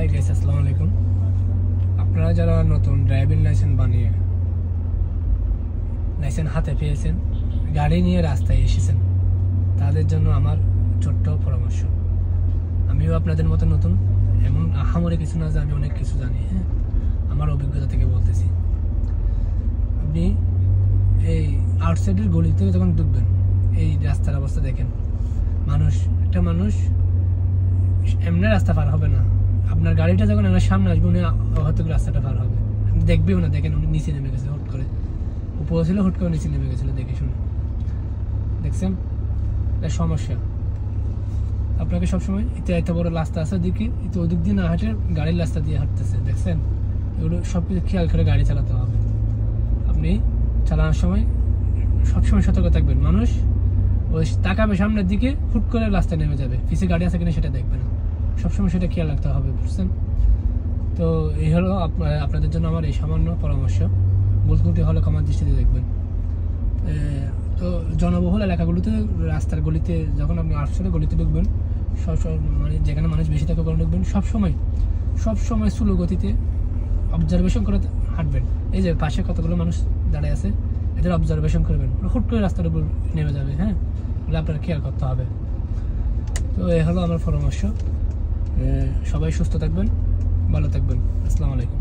Hi guys, আসসালামু আলাইকুম। আপনারা যারা নতুন ড্রাইভিং লাইসেন্স বানিয়ে লাইসেন্স হাতে পেয়েছেন, গাড়ি নিয়ে রাস্তায় এসেছেন, তাদের জন্য আমার ছোট্ট পরামর্শ। আমিও আপনাদের মতো নতুন, এমন আহামরি কিছু না যে আমি অনেক কিছু জানি। হ্যাঁ, আমার অভিজ্ঞতা থেকে বলতেছি। আপনি এই আউটসাইডের গলি থেকে যখন ঢুকবেন, এই রাস্তার অবস্থা দেখেন। একটা মানুষ এমনি রাস্তা পার হবে না। আপনার গাড়িটা যখন আমার সামনে আসবে, উনি হয়তো রাস্তাটা পার হবে, আপনি দেখবেও না। দেখেন উনি নিচে নেমে গেছে, হুট করে উপরে ছিল, হুট করে নিচে নেমে গেছিল, দেখে শুনে। দেখছেন এর সমস্যা। আপনাকে সবসময় এত বড় রাস্তা আছে দিকে, ওই দিক দিয়ে না হাঁটে গাড়ির রাস্তা দিয়ে হাঁটতেছে। দেখছেন, এগুলো সব কিছু খেয়াল করে গাড়ি চালাতে হবে। আপনি চালানোর সময় সবসময় সতর্ক থাকবেন। মানুষ ওই তাকাবে সামনের দিকে, হুট করে রাস্তায় নেমে যাবে, পিছিয়ে গাড়ি আছে কিনা সেটা দেখবে না। সবসময় সেটা খেয়াল রাখতে হবে, বুঝছেন? তো এই হলো আপনাদের জন্য আমার এই সামান্য পরামর্শ। ভুল ত্রুটি হলে ক্ষমার দৃষ্টিতে দেখবেন। তো জনবহুল এলাকাগুলোতে, রাস্তার গলিতে যখন আপনি আটশো গলিতে ঢুকবেন, মানে যেখানে মানুষ বেশি থাকে ওখানে ঢুকবেন, সবসময় স্লো গতিতে অবজারভেশন করে হাঁটবেন। এই যে পাশে কতগুলো মানুষ দাঁড়িয়ে আছে, এদের অবজারভেশন করবেন। হুট করে রাস্তার উপর নেমে যাবে। হ্যাঁ, এগুলো আপনার খেয়াল করতে হবে। তো এই হলো আমার পরামর্শ। সবাই সুস্থ থাকবেন, ভালো থাকবেন। আসসালামু আলাইকুম।